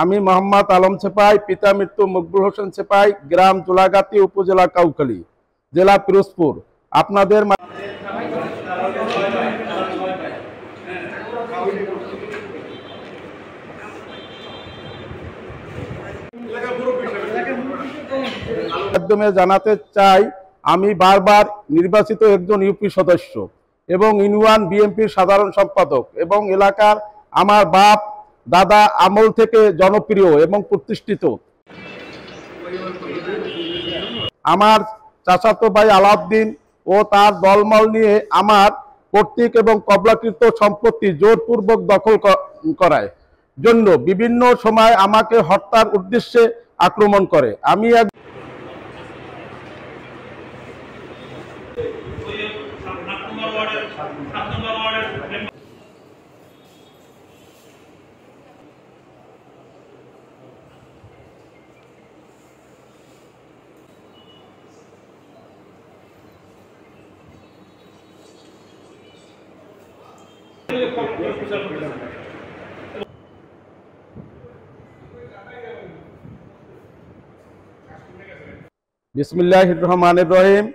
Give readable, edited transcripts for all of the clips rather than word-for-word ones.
আমি মোহাম্মদ আলম সেপাই, পিতা মৃত্যু মকবুল হোসেন সেপাই, গ্রাম জোলাগাতি, উপজেলা কাউখালী, জেলা পিরোজপুর। আপনাদের মাধ্যমে জানাতে চাই, আমি বারবার নির্বাচিত একজন ইউপি সদস্য এবং ইউনিয়ন বিএনপির সাধারণ সম্পাদক এবং এলাকার আমার বাপ দাদা আমল থেকে জনপ্রিয় এবং প্রতিষ্ঠিত। আমার চাচাতো ভাই আলাউদ্দিন ও তার দলমল নিয়ে আমার কর্তৃক এবং কবলাকৃত সম্পত্তি জোরপূর্বক দখল করায় জন্য বিভিন্ন সময় আমাকে হত্যার উদ্দেশ্যে আক্রমণ করে। আমি বিসমিল্লাহির রহমানির রহিম।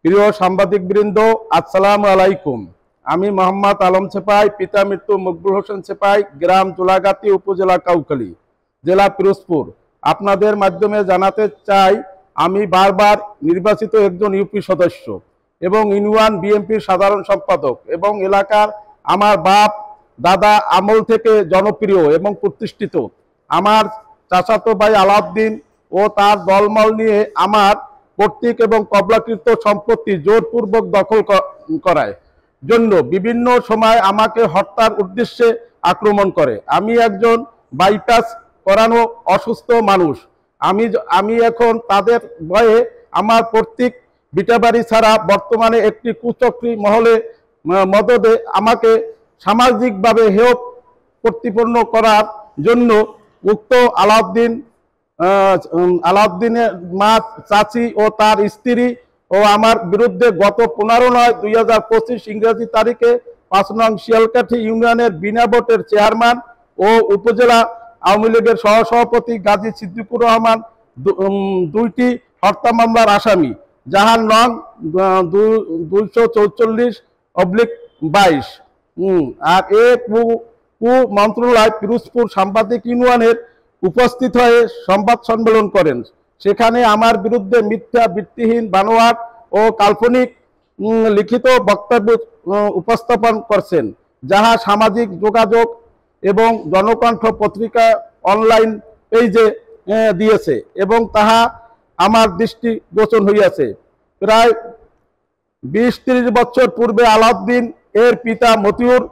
প্রিয় সাংবাদিক বৃন্দ, আসসালামু আলাইকুম। আমি মোহাম্মদ আলম সেপাই, পিতা মৃত্যু মকবুল হোসেন সেপাই, গ্রাম জোলাগাতি, উপজেলা কাউখালী, জেলা পিরোজপুর। আপনাদের মাধ্যমে জানাতে চাই, আমি বারবার নির্বাচিত একজন ইউপি সদস্য এবং ইউনিয়ন বিএনপির সাধারণ সম্পাদক এবং এলাকার আমার বাপ দাদা আমল থেকে জনপ্রিয় এবং প্রতিষ্ঠিত। আমার চাচাতো ভাই আলাউদ্দিন ও তার দলমল নিয়ে আমার কর্তৃক এবং কবলাকৃত সম্পত্তি জোরপূর্বক দখল করায় জন্য বিভিন্ন সময় আমাকে হত্যার উদ্দেশ্যে আক্রমণ করে। আমি একজন বাইপাস করানো অসুস্থ মানুষ। আমি এখন তাদের ভয়ে আমার কর্তৃক বিটাবাড়ি ছাড়া বর্তমানে একটি কুচক্রী মহলে মদদে আমাকে সামাজিকভাবে হেয় প্রতিপন্ন করার জন্য উক্ত আলাউদ্দিনের মা, চাচি ও তার স্ত্রী ও আমার বিরুদ্ধে গত 15/9/2025 ইংরেজি তারিখে 5 নং শিয়ালকাঠি ইউনিয়নের বিনা ভোটের চেয়ারম্যান ও উপজেলা আওয়ামী লীগের সহসভাপতি গাজী সিদ্দিকুর রহমান 2টি হত্যা মামলার আসামি, যাহার নং 244/22 আর মন্ত্রণালয় পিরোজপুর সাংবাদিক ইউনিয়নের উপস্থিত হয়ে সংবাদ সম্মেলন করেন। সেখানে আমার বিরুদ্ধে মিথ্যা, ভিত্তিহীন, বানোয়াট ও কাল্পনিক লিখিত বক্তব্য উপস্থাপন করছেন, যাহা সামাজিক যোগাযোগ এবং জনকণ্ঠ পত্রিকা অনলাইন পেজে দিয়েছে এবং তাহা আমার দৃষ্টি গোচর হইয়াছে। প্রায় 20-30 বছর পূর্বে আলাউদ্দিন এর পিতা মতিউর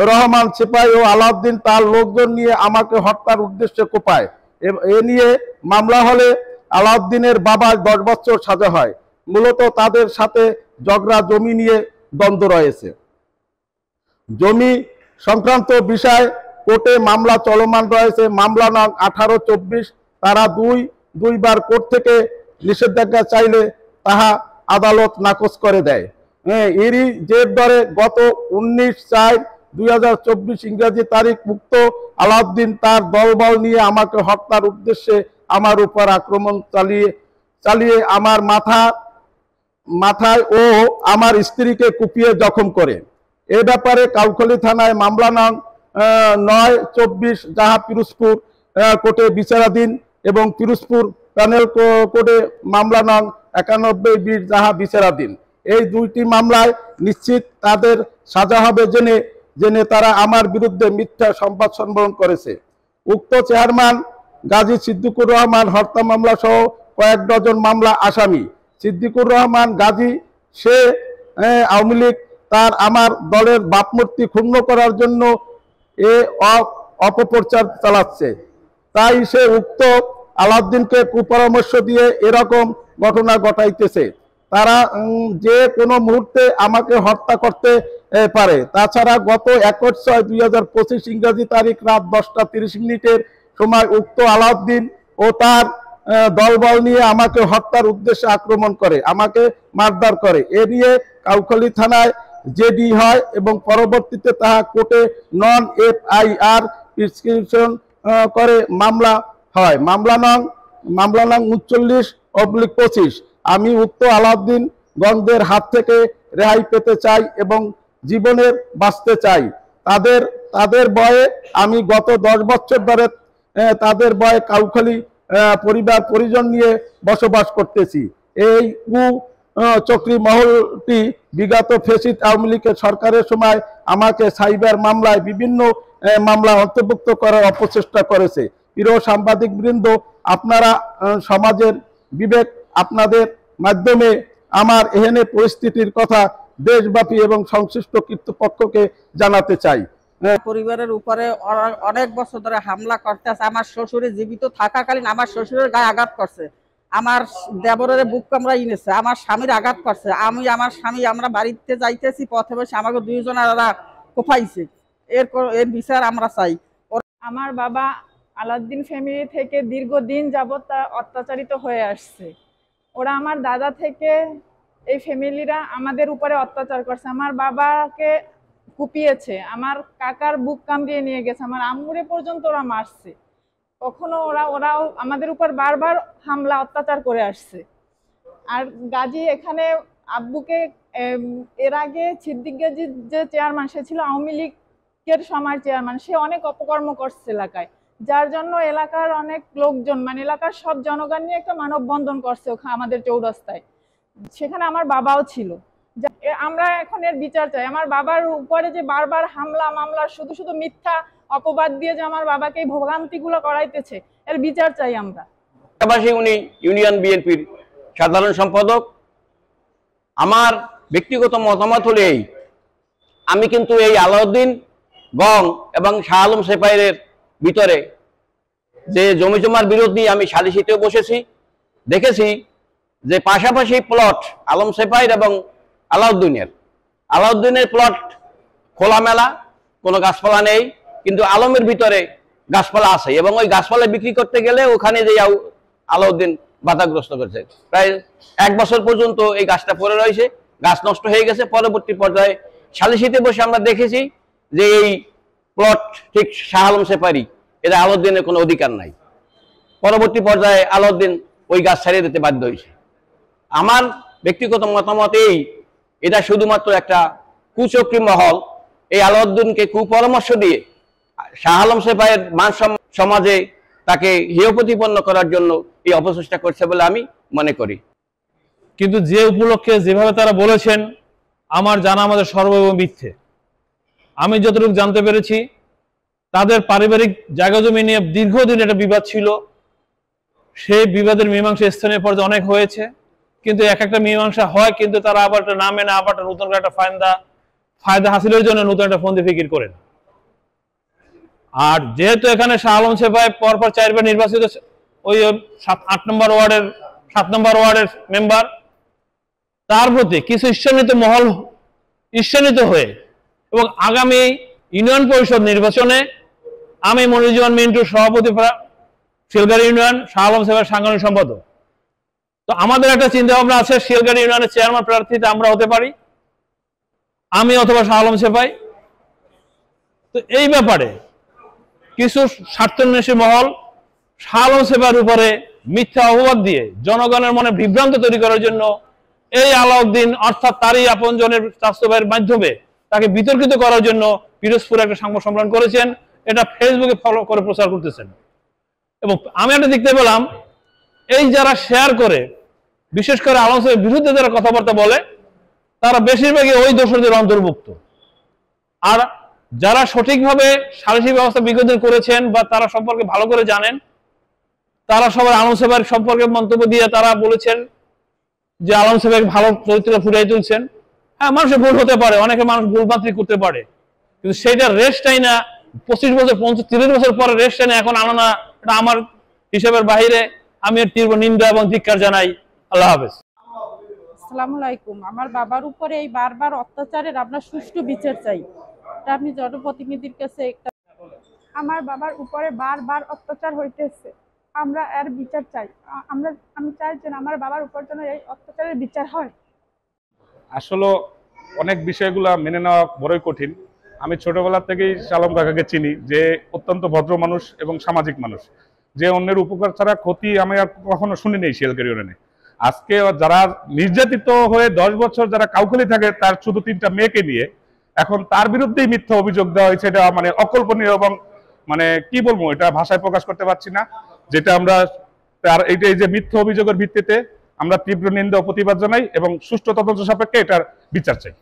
রহমান সেপাই ও আলাউদ্দিন তার লোকজন নিয়ে আমাকে হত্যার উদ্দেশ্যে কোপায়। এ নিয়ে মামলা হলে আলাউদ্দিনের বাবার 10 বছর সাজা হয়। মূলত তাদের সাথে ঝগড়া জমি নিয়ে দ্বন্দ্ব রয়েছে। জমি সংক্রান্ত বিষয় কোর্টে মামলা চলমান রয়েছে। মামলা নং 1824। তারা দুইবার কোর্ট থেকে নিষেধাজ্ঞা চাইলে তাহা আদালত নাকচ করে দেয়। এরই জের ধরে গত 19/4/2024 ইংরেজি তারিখ মুক্ত আলাউদ্দিন তার দলবল নিয়ে আমাকে হত্যার উদ্দেশ্যে আমার উপর আক্রমণ চালিয়ে আমার মাথায় ও আমার স্ত্রীকে কুপিয়ে জখম করে। এ ব্যাপারে কাউখালী থানায় মামলা নং 9/24 যাহা পিরোজপুর কোর্টে বিচারাধীন এবং পিরোজপুর প্যানেল কোর্টে মামলা নং 91/20 যাহা বিচারাধীন। এই 2টি মামলায় নিশ্চিত তাদের সাজা হবে জেনে তারা আমার বিরুদ্ধে মিথ্যা সংবাদ সম্মেলন করেছে। উক্ত চেয়ারম্যান গাজী সিদ্দিকুর রহমান হত্যা মামলা সহ কয়েক ডজন মামলা আসামি। সিদ্দিকুর রহমান গাজী সে আওয়ামী লীগ তার আমার দলের ভাবমূর্তি ক্ষুণ্ণ করার জন্য অপপ্রচার চালাচ্ছে। তাই সে উক্ত আলাউদ্দিনকে কুপরামর্শ দিয়ে এরকম ঘটনা ঘটাইতেছে। তারা যে কোনো মুহূর্তে আমাকে হত্যা করতে পারে। তাছাড়া গত 21/6/2025 ইংরেজি তারিখ রাত 10:30 সময় উক্ত আলাউদ্দিন ও তার দলবল নিয়ে আমাকে হত্যার উদ্দেশ্যে আক্রমণ করে, আমাকে মারধর করে। এ নিয়ে কাউখালী থানায় জেডি হয় এবং পরবর্তীতে তাহা কোর্টে নন FIR প্রেসক্রিপশন করে মামলা হয়। মামলা নং 39/25। আমি উক্ত আলাউদ্দিন গঞ্জের হাত থেকে রেহাই পেতে চাই এবং জীবনের বাঁচতে চাই। তাদের ভয়ে আমি গত 10 বছর ধরে তাদের ভয়ে কাউখালী পরিবার পরিজন নিয়ে বসবাস করতেছি। এই চক্রী মহলটি বিগত ফ্যাসিস্ট আওয়ামী লীগের সরকারের সময় আমাকে সাইবার মামলায় বিভিন্ন মামলা অন্তর্ভুক্ত করার অপচেষ্টা করেছে। প্রিয় সাংবাদিক বৃন্দ, আপনারা সমাজের বিবেক, আপনাদের মাধ্যমে আমার এহেনে পরিস্থিতির কথা দেশব্যাপী এবং সংশ্লিষ্ট কর্তৃপক্ষকে জানাতে চাই। পরিবারের উপরে অনেক বছর ধরে হামলা করতেছে। আমার শ্বশুরে জীবিত থাকাকালীন আমার শ্বশুরের গায়ে আঘাত করছে, আমার দেবরের বুক কামড়াই এনেছে, আমার স্বামীর আঘাত করছে। আমার স্বামী আমরা বাড়িতে যাইতেছি, পথে বসে আমাকে দুইজনেরা কোপাইছে। এর বিচার আমরা চাই। আমার বাবা আলাউদ্দিন ফ্যামিলি থেকে দীর্ঘদিন যাবৎ তারা অত্যাচারিত হয়ে আসছে। ওরা আমার দাদা থেকে এই ফ্যামিলিরা আমাদের উপরে অত্যাচার করছে। আমার বাবাকে কুপিয়েছে, আমার কাকার বুক কামড়িয়ে নিয়ে গেছে, আমার আম্মুরে পর্যন্ত ওরা মারছে। কখনো ওরাও আমাদের উপর বারবার হামলা অত্যাচার করে আসছে। আর গাজী এখানে আব্বুকে এর আগে সিদ্দিক গাজী যে চেয়ারম্যান, সে ছিল আওয়ামী লীগের সময় চেয়ারম্যান, সে অনেক অপকর্ম করছে এলাকায়, যার জন্য এলাকার অনেক লোকজন মানে এলাকার সব জনগণ নিয়ে একটা মানববন্ধন করছে ওখানে আমাদের চৌরাস্তায়। সেখানে আমার বাবাও ছিল। আমরা এখন এর বিচার চাই। আমার বাবার উপরে যে বারবার হামলা মামলা, শুধু শুধু মিথ্যা অপবাদ দিয়ে যে আমার বাবাকে এই ভোগান্তিগুলো করাইতেছে, এর বিচার চাই আমরা। উনি ইউনিয়ন বিএনপির সাধারণ সম্পাদক। আমার ব্যক্তিগত মতামত হলে আমি কিন্তু এই আলাউদ্দিন গং এবং শাহ আলম সেপাইয়ের ভিতরে যে জমি জমার বিরোধ নিয়ে আমি সালিসিতেও বসেছি, দেখেছি যে পাশাপাশি প্লট আলম সেপাইয়ের এবং আলাউদ্দিনের প্লট খোলামেলা, কোনো গাছপালা নেই, কিন্তু আলমের ভিতরে গাছপালা আছে এবং ওই গাছপালা বিক্রি করতে গেলে ওখানে যে আলাউদ্দিন বাধাগ্রস্ত করেছে। প্রায় 1 বছর পর্যন্ত এই গাছটা পড়ে রয়েছে, গাছ নষ্ট হয়ে গেছে। পরবর্তী পর্যায়ে সালিসিতে বসে আমরা দেখেছি যে এই প্লট ঠিক শাহ আলম সেপারি, এটা আলাউদ্দিনের কোনো অধিকার নাই। পরবর্তী পর্যায়ে আলাউদ্দিন ওই গাছ ছাড়িয়ে দিতে বাধ্য হয়েছে। আমার ব্যক্তিগত মতামত এটা শুধুমাত্র একটা কুচক্রী মহল এই আলাউদ্দিনকে কুপরামর্শ দিয়ে শাহ আলম সেপাইয়ের মান সমাজে তাকে হেয় প্রতিপন্ন করার জন্য এই অপচেষ্টা করছে বলে আমি মনে করি। কিন্তু যে উপলক্ষে যেভাবে তারা বলেছেন, আমার জানা আমাদের সর্বৈব মিথ্যে। আমি যতটুকু জানতে পেরেছি, তাদের পারিবারিক জায়গা জমি নিয়ে দীর্ঘদিন একটা বিবাদ ছিল। সেই বিবাদের মীমাংসা স্থানীয় পর্যায়ে অনেক হয়েছে, কিন্তু একটা মীমাংসা হয়, কিন্তু তারা আবার একটা না মেনে আবার নতুন করে একটা ফায়দা হাসিলের জন্য নতুন একটা ফন্দি ফিকির করেন। আর যেহেতু এখানে শাহ আলম সেপাই পরপর 4 বার নির্বাচিত, ওই 8 নম্বর ওয়ার্ডের 7 নম্বর ওয়ার্ডের মেম্বার, তার প্রতি কিছু ঈর্ষান্বিত হয়ে এবং আগামী ইউনিয়ন পরিষদ নির্বাচনে আমি মনিরুজ্জামান মিন্টু, সভাপতি শিলগাড়ি ইউনিয়ন, শাহ আলম সেপাই সাংগঠনিক সম্পাদক। তো আমাদের একটা চিন্তা ভাবনা আছে, শিলগাড়ি ইউনিয়নের চেয়ারম্যান প্রার্থীতে আমরা হতে পারি, আমি অথবা শাহ আলম সেপাই। তো এই ব্যাপারে কিছু স্বার্থান্বেষী মহল শাহ আলম সেপাইয়ের উপরে মিথ্যা অপবাদ দিয়ে জনগণের মনে বিভ্রান্ত তৈরি করার জন্য এই আলাউদ্দিন অর্থাৎ তারই আপনজনের স্বাস্থ্য ভাইয়ের মাধ্যমে তাকে বিতর্কিত করার জন্য পিরোজপুরে একটা সংবাদ সম্মেলন করেছেন। এটা ফেসবুকে ফলো করে প্রচার করতেছেন। এবং আমি একটা দেখতে পেলাম, এই যারা শেয়ার করে, বিশেষ করে আলম সাহেবের বিরুদ্ধে যারা কথাবার্তা বলে, তারা বেশিরভাগই ওই দোষরদের অন্তর্ভুক্ত। আর যারা সঠিকভাবে সালিসি ব্যবস্থা বিগতদিন করেছেন বা তারা সম্পর্কে ভালো করে জানেন, তারা সবাই আলম সাহেবের সম্পর্কে মন্তব্য দিয়ে তারা বলেছেন যে আলম সাহেব ভালো চরিত্র ফুটাই তুলছেন। হ্যাঁ, মানুষের ভুল হতে পারে, অনেকে মানুষ ভুল মাত্রই করতে পারে, কিন্তু সেইটা রেস্টটাই না 25 বছর 30 বছর পরে রেস্টটাই না এখন আনো না, এটা আমার হিসাবের বাহিরে। আমি এর তীব্র নিন্দা এবং ধিক্কার জানাই। আল্লাহ হাফেজ। আসসালামু আলাইকুম। আমার বাবার উপরে এই বারবার অত্যাচারের আমরা সুষ্ঠু বিচার চাই। এটা আপনি জনপ্রতিনিধির কাছে একটা, আমার বাবার উপরে বারবার অত্যাচার হইতেছে, আমরা এর বিচার চাই। আমি চাই যে আমার বাবার উপর যেন এই অত্যাচারের বিচার হয়। আসলে অনেক বিষয়গুলো মেনে নেওয়া বড়ই কঠিন। আমি ছোটবেলা থেকেই শালম কাকাকে চিনি, যে অত্যন্ত ভদ্র মানুষ এবং সামাজিক মানুষ, যে অন্যের উপকার ছাড়া ক্ষতি আমি আর কখনো শুনি নেই শিয়ালকারী ইউনিয়নে। আজকে যারা নির্যাতিত হয়ে 10 বছর যারা কাউখালী থাকে, তার শুধু 3টা মেয়েকে নিয়ে এখন তার বিরুদ্ধেই মিথ্যা অভিযোগ দেওয়া হয়েছে, এটা মানে অকল্পনীয় এবং মানে কি বলবো, এটা ভাষায় প্রকাশ করতে পারছি না। যেটা আমরা তার এই যে মিথ্যা অভিযোগের ভিত্তিতে আমরা তীব্র নিন্দা ও প্রতিবাদ জানাই এবং সুষ্ঠু তদন্ত সাপেক্ষে এটার বিচার চাই।